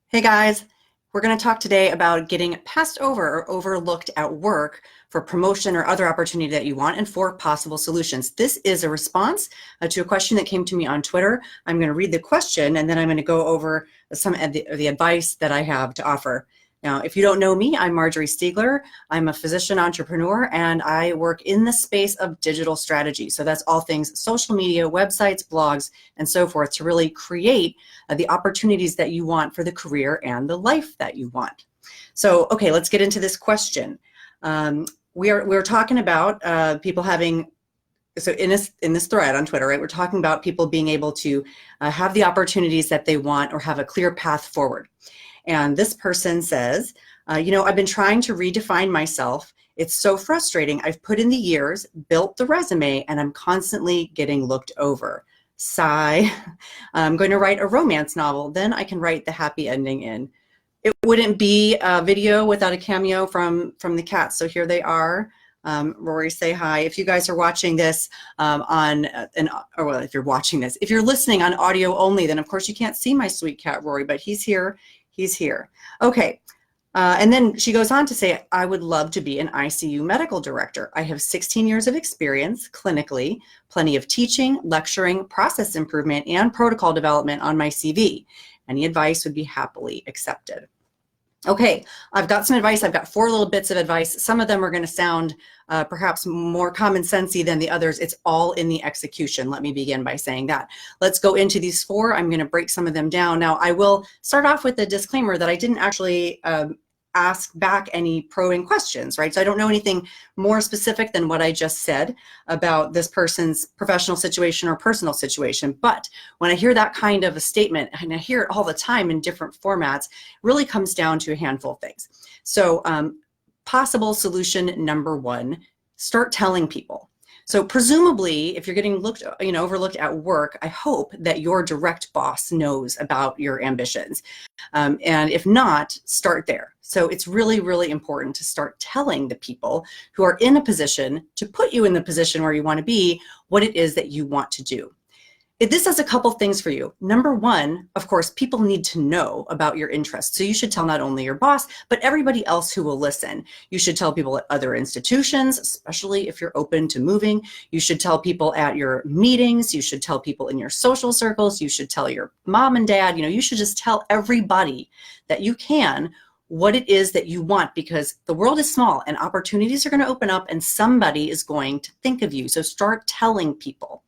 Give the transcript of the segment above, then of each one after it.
Hey guys, we're going to talk today about getting passed over or overlooked at work for promotion or other opportunity that you want and for possible solutions. This is a response to a question that came to me on Twitter. I'm going to read the question and then I'm going to go over some of the advice that I have to offer. Now, if you don't know me, I'm Marjorie Stiegler. I'm a physician entrepreneur and I work in the space of digital strategy. So that's all things social media, websites, blogs, and so forth to really create the opportunities that you want for the career and the life that you want. So, okay, let's get into this question. We're talking about people having, so in this thread on Twitter, right, we're talking about people being able to have the opportunities that they want or have a clear path forward. And this person says, I've been trying to redefine myself. It's so frustrating. I've put in the years, built the resume, and I'm constantly getting looked over. Sigh. I'm going to write a romance novel. Then I can write the happy ending in. It wouldn't be a video without a cameo from the cats. So here they are. Rory, say hi. If you guys are watching this if you're watching this, if you're listening on audio only, then of course you can't see my sweet cat Rory, but he's here. He's here. Okay. And then she goes on to say, I would love to be an ICU medical director. I have 16 years of experience clinically, plenty of teaching, lecturing, process improvement, and protocol development on my CV. Any advice would be happily accepted. Okay, I've got some advice. I've got 4 little bits of advice. Some of them are going to sound perhaps more common sensey than the others. It's all in the execution. Let me begin by saying that. Let's go into these 4. I'm going to break some of them down. Now, I will start off with a disclaimer that I didn't actually ask back any probing questions, right? So I don't know anything more specific than what I just said about this person's professional situation or personal situation. But when I hear that kind of a statement, and I hear it all the time in different formats, it really comes down to a handful of things. So possible solution number 1, start telling people. So presumably, if you're getting overlooked at work, I hope that your direct boss knows about your ambitions. And if not, start there. So it's really, really important to start telling the people who are in a position to put you in the position where you want to be what it is that you want to do. This has a couple things for you. Number 1, of course, people need to know about your interests. So you should tell not only your boss, but everybody else who will listen. You should tell people at other institutions, especially if you're open to moving. You should tell people at your meetings. You should tell people in your social circles. You should tell your mom and dad. You should just tell everybody that you can what it is that you want, because the world is small and opportunities are going to open up and somebody is going to think of you. So start telling people.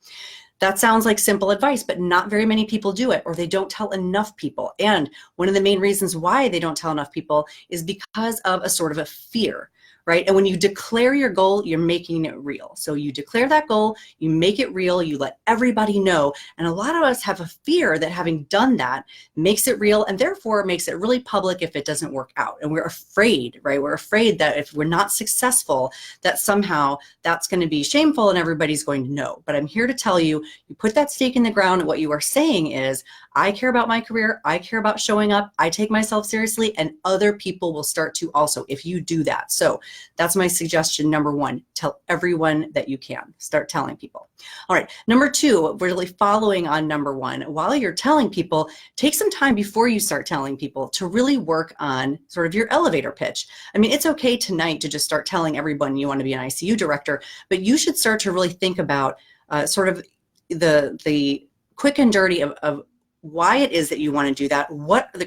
That sounds like simple advice, but not very many people do it, or they don't tell enough people. And one of the main reasons why they don't tell enough people is because of a sort of a fear, right? And when you declare your goal, you're making it real. So you declare that goal, you make it real, you let everybody know. And a lot of us have a fear that having done that makes it real and therefore makes it really public if it doesn't work out. And we're afraid, right? We're afraid that if we're not successful, that somehow that's going to be shameful and everybody's going to know. But I'm here to tell you, you put that stake in the ground. And what you are saying is, I care about my career. I care about showing up. I take myself seriously, and other people will start to also if you do that. So that's my suggestion. Number 1, tell everyone that you can. Start telling people. All right. Number 2, really following on number 1, while you're telling people, take some time before you start telling people to really work on sort of your elevator pitch. I mean, it's okay tonight to just start telling everyone you want to be an ICU director, but you should start to really think about sort of the quick and dirty of why it is that you want to do that, what the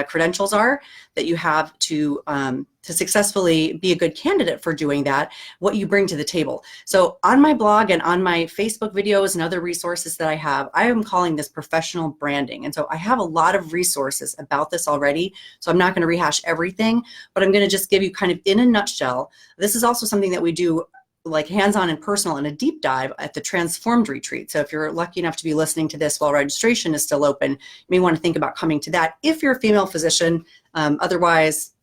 credentials are that you have to successfully be a good candidate for doing that, what you bring to the table. So on my blog and on my Facebook videos and other resources that I am calling this professional branding. And so I have a lot of resources about this already. So I'm not going to rehash everything, but I'm going to just give you kind of in a nutshell. This is also something that we do like hands-on and personal in a deep dive at the Transformed retreat. So if you're lucky enough to be listening to this while registration is still open, you may want to think about coming to that if you're a female physician. Otherwise,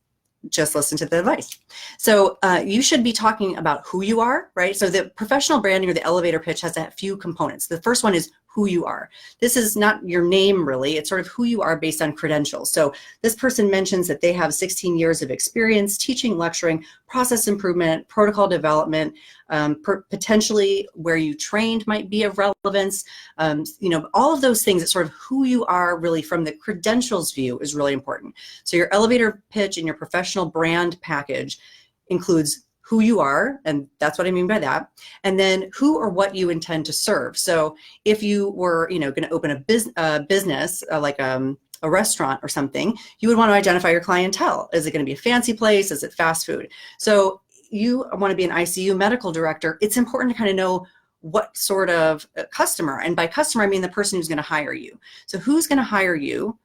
just listen to the advice. So you should be talking about who you are, right? So the professional branding or the elevator pitch has a few components. The first one is who you are. This is not your name really, it's sort of who you are based on credentials. So this person mentions that they have 16 years of experience teaching, lecturing, process improvement, protocol development, potentially where you trained might be of relevance. All of those things, it's sort of who you are really from the credentials view is really important. So your elevator pitch and your professional brand package includes who you are, and that's what I mean by that, and then who or what you intend to serve. So if you were, going to open a business like a restaurant or something, you would want to identify your clientele. Is it going to be a fancy place? Is it fast food? So you want to be an ICU medical director. It's important to kind of know what sort of customer, and by customer, I mean the person who's going to hire you. So who's going to hire you?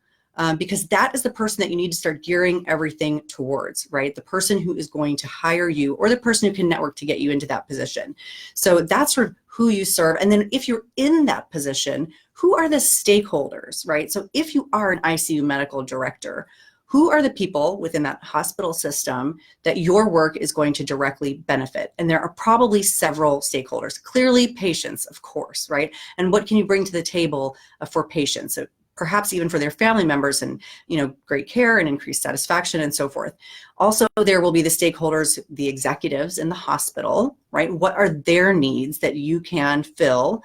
Because that is the person that you need to start gearing everything towards, right? The person who is going to hire you, or the person who can network to get you into that position. So that's sort of who you serve. And then if you're in that position, who are the stakeholders, right? So if you are an ICU medical director, who are the people within that hospital system that your work is going to directly benefit? And there are probably several stakeholders. Clearly patients, of course, right? And what can you bring to the table for patients? So perhaps even for their family members, and great care and increased satisfaction and so forth. Also, there will be the stakeholders, the executives in the hospital, right? What are their needs that you can fill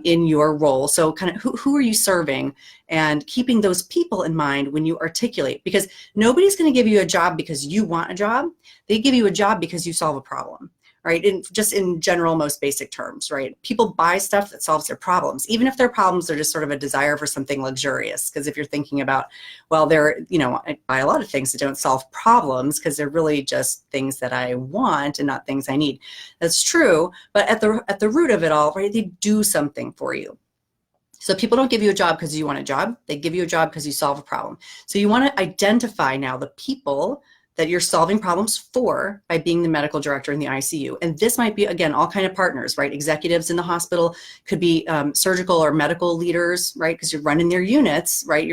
in your role? So kind of who are you serving, and keeping those people in mind when you articulate, because nobody's going to give you a job because you want a job. They give you a job because you solve a problem. Right? Just in general, most basic terms, right? People buy stuff that solves their problems, even if their problems are just sort of a desire for something luxurious. Because if you're thinking about, well, I buy a lot of things that don't solve problems because they're really just things that I want and not things I need. That's true, but at the root of it all, right, they do something for you. So people don't give you a job because you want a job. They give you a job because you solve a problem. So you want to identify now the people that you're solving problems for by being the medical director in the ICU. And this might be, again, all kind of partners, right? Executives in the hospital, could be surgical or medical leaders, right? Because you're running their units, right?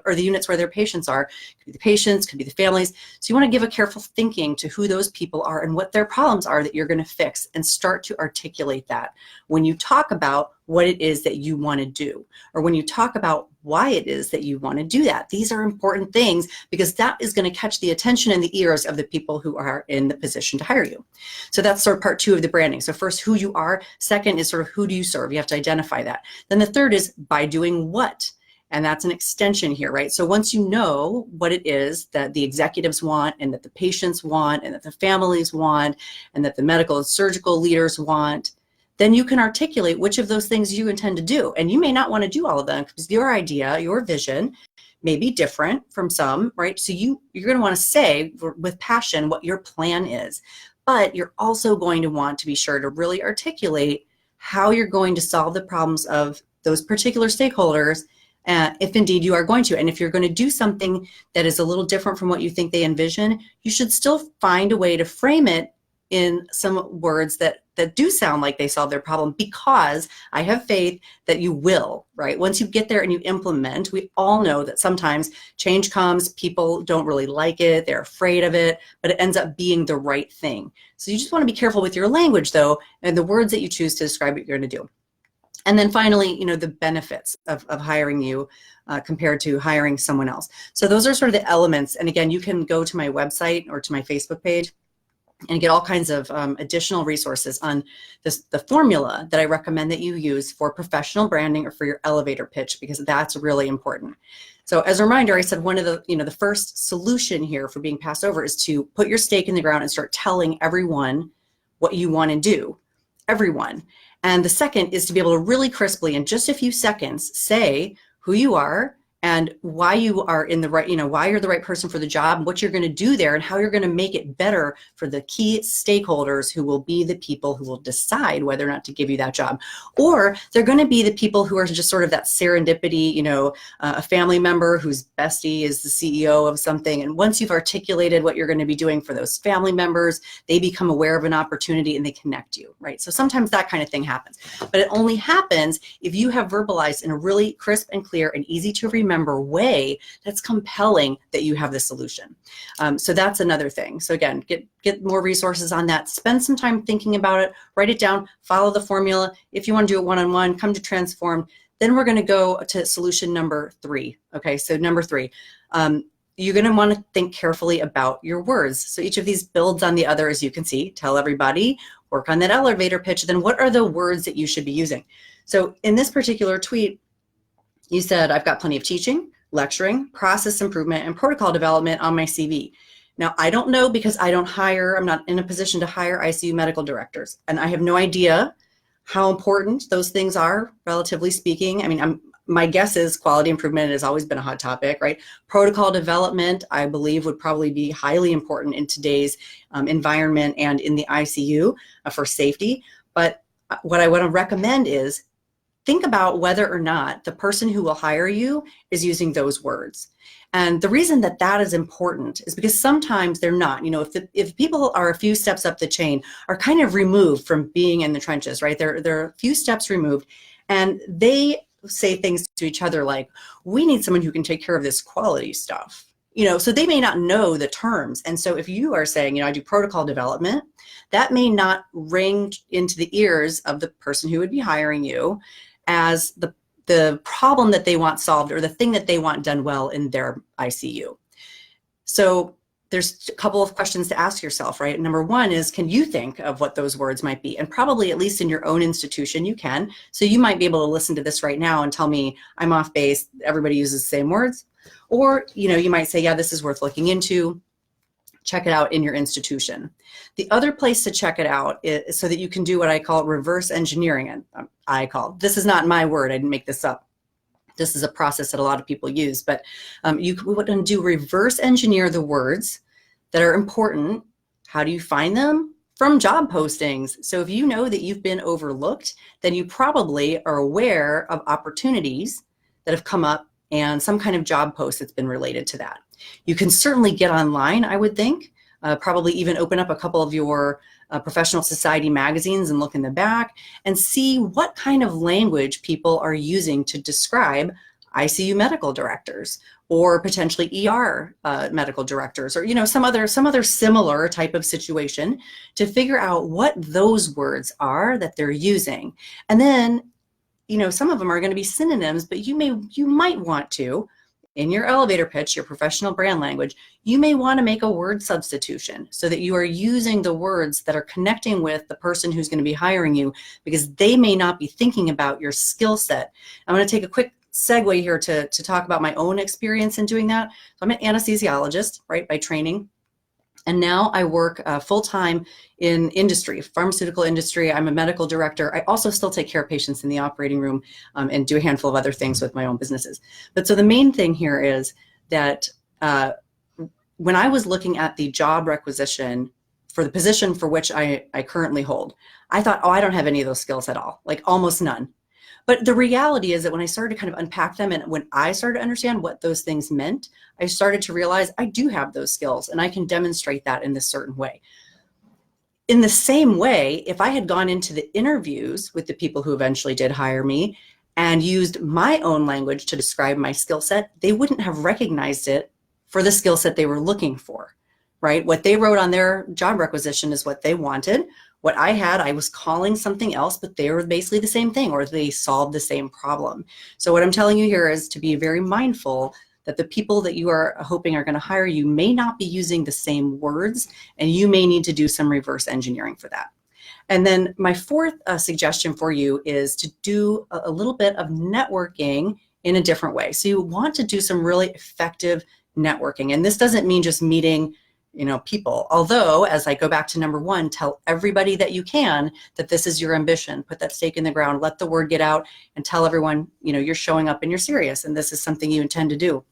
Or the units where their patients are. Could be the patients, could be the families. So you want to give a careful thinking to who those people are and what their problems are that you're going to fix, and start to articulate that when you talk about what it is that you want to do, or when you talk about why it is that you want to do that. These are important things because that is going to catch the attention and the ears of the people who are in the position to hire you. So that's sort of part two of the branding. So first, who you are. Second is sort of who do you serve? You have to identify that. Then the third is by doing what? And that's an extension here, right? So once you know what it is that the executives want, and that the patients want, and that the families want, and that the medical and surgical leaders want, then you can articulate which of those things you intend to do. And you may not want to do all of them because your idea, your vision may be different from some, right? So you're going to want to say with passion what your plan is, but you're also going to want to be sure to really articulate how you're going to solve the problems of those particular stakeholders, if indeed you are going to. And if you're going to do something that is a little different from what you think they envision, you should still find a way to frame it in some words that do sound like they solve their problem, because I have faith that you will, right? Once you get there and you implement, we all know that sometimes change comes, people don't really like it, they're afraid of it, but it ends up being the right thing. So you just want to be careful with your language though, and the words that you choose to describe what you're going to do. And then finally, the benefits of hiring you compared to hiring someone else. So those are sort of the elements. And again, you can go to my website or to my Facebook page and get all kinds of additional resources on the formula that I recommend that you use for professional branding or for your elevator pitch, because that's really important. So as a reminder, I said one of the first solution here for being passed over is to put your stake in the ground and start telling everyone what you want to do, everyone. And the second is to be able to really crisply, in just a few seconds, say who you are and why you are in the right, why you're the right person for the job, and what you're going to do there, and how you're going to make it better for the key stakeholders who will be the people who will decide whether or not to give you that job. Or they're going to be the people who are just sort of that serendipity, a family member whose bestie is the CEO of something. And once you've articulated what you're going to be doing for those family members, they become aware of an opportunity and they connect you, right? So sometimes that kind of thing happens, but it only happens if you have verbalized in a really crisp and clear and easy to remember way that's compelling that you have the solution. So that's another thing. So again, get more resources on that. Spend some time thinking about it, write it down, follow the formula. If you want to do it one-on-one, come to Transform. Then we're going to go to solution number 3. Okay, so number 3, you're going to want to think carefully about your words. So each of these builds on the other, as you can see. Tell everybody, work on that elevator pitch. Then what are the words that you should be using? So in this particular tweet, you said, I've got plenty of teaching, lecturing, process improvement, and protocol development on my CV. Now, I don't know, because I don't hire, I'm not in a position to hire ICU medical directors. And I have no idea how important those things are, relatively speaking. I mean, my guess is quality improvement has always been a hot topic, right? Protocol development, I believe, would probably be highly important in today's environment and in the ICU for safety. But what I want to recommend is think about whether or not the person who will hire you is using those words. And the reason that that is important is because sometimes they're not. You know, if people are a few steps up the chain, are kind of removed from being in the trenches, right? They're a few steps removed, and they say things to each other like, we need someone who can take care of this quality stuff. You know, so they may not know the terms. And so if you are saying, you know, I do protocol development, that may not ring into the ears of the person who would be hiring you as the problem that they want solved or the thing that they want done well in their ICU. So there's a couple of questions to ask yourself, right? Number 1 is, can you think of what those words might be? And probably, at least in your own institution, you can. So you might be able to listen to this right now and tell me I'm off base, everybody uses the same words. Or, you know, you might say, yeah, this is worth looking into. Check it out in your institution. The other place to check it out is so that you can do what I call reverse engineering. And this is not my word, I didn't make this up. This is a process that a lot of people use, but you can do reverse engineer the words that are important. How do you find them? From job postings. So if you know that you've been overlooked, then you probably are aware of opportunities that have come up and some kind of job post that's been related to that. You can certainly get online, I would think, probably even open up a couple of your professional society magazines and look in the back and see what kind of language people are using to describe ICU medical directors or potentially ER medical directors, or, you know, some other similar type of situation, to figure out what those words are that they're using. And then, you know, some of them are going to be synonyms, but you might want to, in your elevator pitch, your professional brand language, you may want to make a word substitution so that you are using the words that are connecting with the person who's going to be hiring you, because they may not be thinking about your skill set. I'm going to take a quick segue here to talk about my own experience in doing that. So I'm an anesthesiologist, right, by training. And now I work full-time in industry, pharmaceutical industry. I'm a medical director. I also still take care of patients in the operating room and do a handful of other things with my own businesses. But so the main thing here is that when I was looking at the job requisition for the position for which I currently hold, I thought, oh, I don't have any of those skills at all, like almost none. But the reality is that when I started to kind of unpack them and when I started to understand what those things meant, I started to realize I do have those skills and I can demonstrate that in this certain way. In the same way, if I had gone into the interviews with the people who eventually did hire me and used my own language to describe my skill set, they wouldn't have recognized it for the skill set they were looking for, right? What they wrote on their job requisition is what they wanted. What I had, I was calling something else, but they were basically the same thing, or they solved the same problem. So what I'm telling you here is to be very mindful that the people that you are hoping are going to hire you may not be using the same words, and you may need to do some reverse engineering for that. And then my fourth suggestion for you is to do a little bit of networking in a different way. So you want to do some really effective networking. And this doesn't mean just meeting, you know, people. Although, as I go back to number 1, tell everybody that you can that this is your ambition. Put that stake in the ground, let the word get out, and tell everyone, you know, you're showing up and you're serious and this is something you intend to do.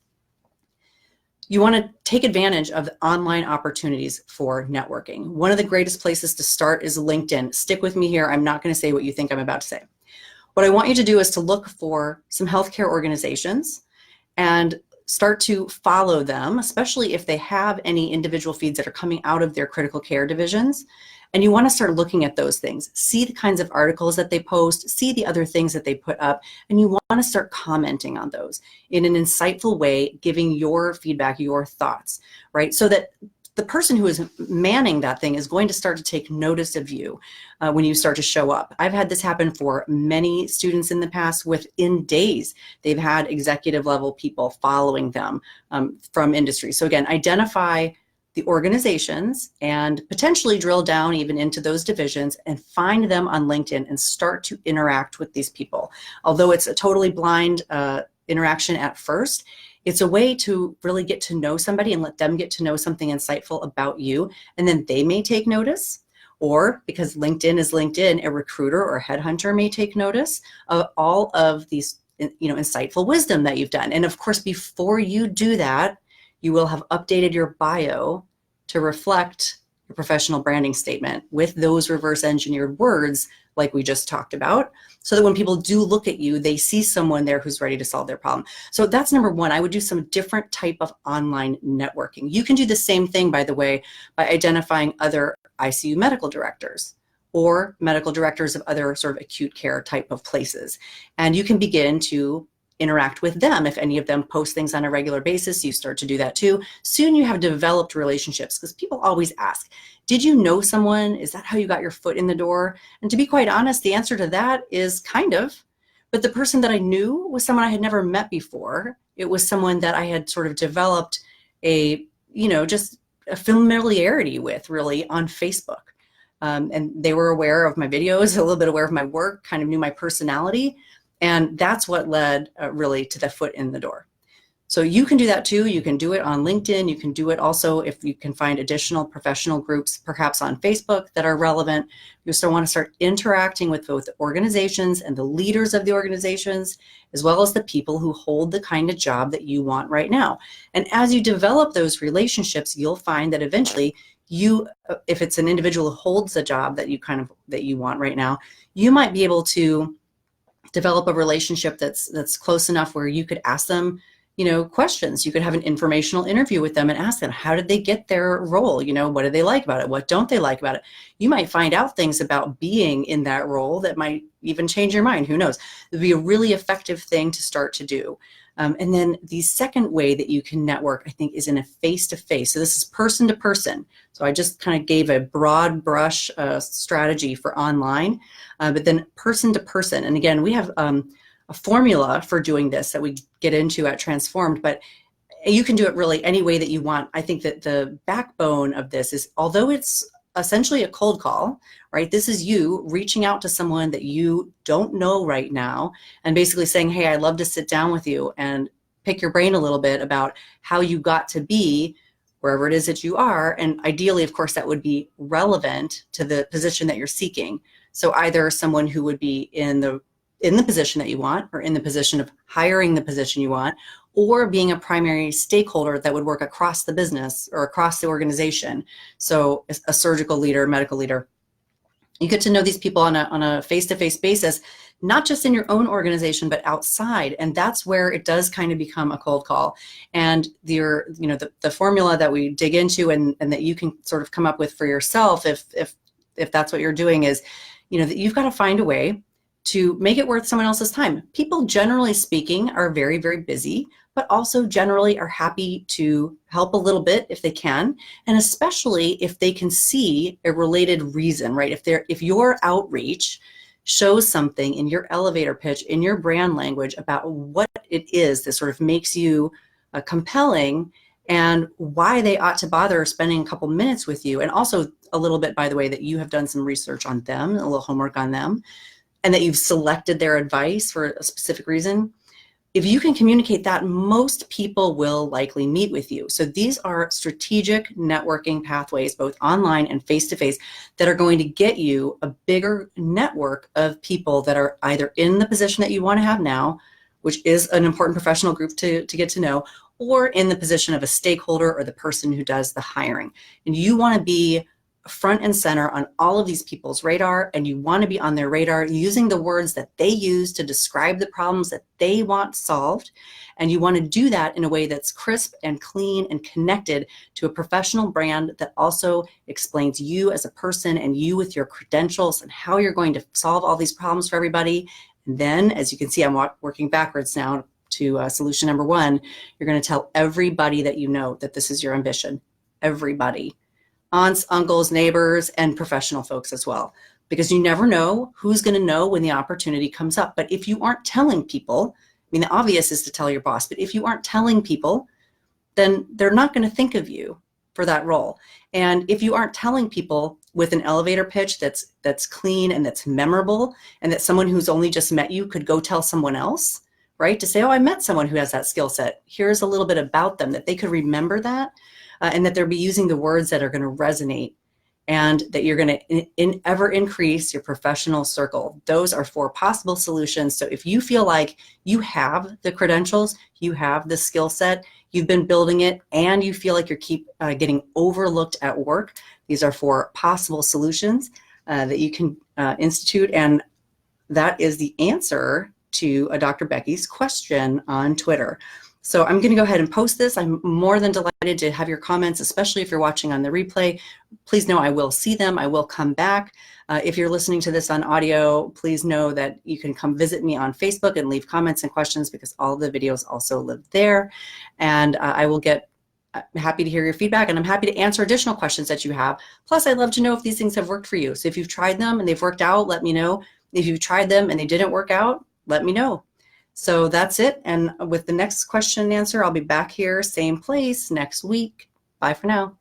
You want to take advantage of the online opportunities for networking. One of the greatest places to start is LinkedIn. Stick with me here. I'm not going to say what you think I'm about to say. What I want you to do is to look for some healthcare organizations and start to follow them, especially if they have any individual feeds that are coming out of their critical care divisions. And you want to start looking at those things, see the kinds of articles that they post, see the other things that they put up, and you want to start commenting on those in an insightful way, giving your feedback, your thoughts, right? So that the person who is manning that thing is going to start to take notice of you when you start to show up. I've had this happen for many students in the past. Within days, they've had executive level people following them from industry. So again, identify the organizations and potentially drill down even into those divisions and find them on LinkedIn and start to interact with these people. Although it's a totally blind interaction at first, it's a way to really get to know somebody and let them get to know something insightful about you. And then they may take notice, or because LinkedIn is LinkedIn, a recruiter or a headhunter may take notice of all of these, insightful wisdom that you've done. And of course, before you do that, you will have updated your bio to reflect your professional branding statement with those reverse engineered words like we just talked about, so that when people do look at you, they see someone there who's ready to solve their problem. So that's number one. I would do some different type of online networking. You can do the same thing, by the way, by identifying other ICU medical directors or medical directors of other sort of acute care type of places. And you can begin to interact with them. If any of them post things on a regular basis, you start to do that too. Soon you have developed relationships, because people always ask, did you know someone? Is that how you got your foot in the door? And to be quite honest, the answer to that is kind of, but the person that I knew was someone I had never met before. It was someone that I had sort of developed just a familiarity with, really, on Facebook. And they were aware of my videos, a little bit aware of my work, kind of knew my personality. And that's what led really to the foot in the door. So you can do that too. You can do it on LinkedIn. You can do it also if you can find additional professional groups, perhaps on Facebook, that are relevant. You still want to start interacting with both the organizations and the leaders of the organizations, as well as the people who hold the kind of job that you want right now. And as you develop those relationships, you'll find that eventually if it's an individual who holds a job that you want right now, you might be able to develop a relationship that's close enough where you could ask them, questions. You could have an informational interview with them and ask them, how did they get their role? What do they like about it? What don't they like about it? You might find out things about being in that role that might even change your mind. Who knows? It'd be a really effective thing to start to do. And then the second way that you can network, I think, is in a face-to-face. So this is person to person. So I just kind of gave a broad brush strategy for online, but then person to person. And again, we have a formula for doing this that we get into at Transformed, but you can do it really any way that you want. I think that the backbone of this is, although it's essentially a cold call, right? This is you reaching out to someone that you don't know right now and basically saying, hey, I'd love to sit down with you and pick your brain a little bit about how you got to be wherever it is that you are. And ideally, of course, that would be relevant to the position that you're seeking. So either someone who would be in the position that you want, or in the position of hiring the position you want, or being a primary stakeholder that would work across the business or across the organization. So a surgical leader, medical leader. You get to know these people on a face-to-face basis, not just in your own organization, but outside. And that's where it does kind of become a cold call. And the formula that we dig into and that you can sort of come up with for yourself, if that's what you're doing, is, that you've got to find a way to make it worth someone else's time. People, generally speaking, are very, very busy, but also generally are happy to help a little bit if they can, and especially if they can see a related reason, right? If your outreach shows something in your elevator pitch, in your brand language, about what it is that sort of makes you compelling and why they ought to bother spending a couple minutes with you, and also a little bit, by the way, that you have done some research on them, a little homework on them, and that you've selected their advice for a specific reason. If you can communicate that, most people will likely meet with you. So these are strategic networking pathways, both online and face-to-face, that are going to get you a bigger network of people that are either in the position that you want to have now, which is an important professional group to get to know, or in the position of a stakeholder or the person who does the hiring. And you want to be front and center on all of these people's radar, and you want to be on their radar using the words that they use to describe the problems that they want solved. And you want to do that in a way that's crisp and clean and connected to a professional brand that also explains you as a person and you with your credentials and how you're going to solve all these problems for everybody. And then, as you can see, I'm working backwards now to solution number one. You're going to tell everybody that you know that this is your ambition. everybody, aunts, uncles, neighbors, and professional folks as well, because you never know who's going to know when the opportunity comes up. But if you aren't telling people, I mean, the obvious is to tell your boss, but if you aren't telling people, then they're not going to think of you for that role. And if you aren't telling people with an elevator pitch that's clean and that's memorable, and that someone who's only just met you could go tell someone else, right? To say, oh, I met someone who has that skill set. Here's a little bit about them, that they could remember that, and that they'll be using the words that are going to resonate, and that you're going to ever increase your professional circle. Those are 4 possible solutions. So if you feel like you have the credentials, you have the skill set, you've been building it, and you feel like you keep getting overlooked at work, these are 4 possible solutions that you can institute. And that is the answer to Dr. Becky's question on Twitter. So I'm going to go ahead and post this. I'm more than delighted to have your comments, especially if you're watching on the replay. Please know I will see them. I will come back. If you're listening to this on audio, please know that you can come visit me on Facebook and leave comments and questions, because all of the videos also live there. And I will get happy to hear your feedback, and I'm happy to answer additional questions that you have. Plus, I'd love to know if these things have worked for you. So if you've tried them and they've worked out, let me know. If you've tried them and they didn't work out, let me know. So that's it. And with the next question and answer, I'll be back here, same place next week. Bye for now.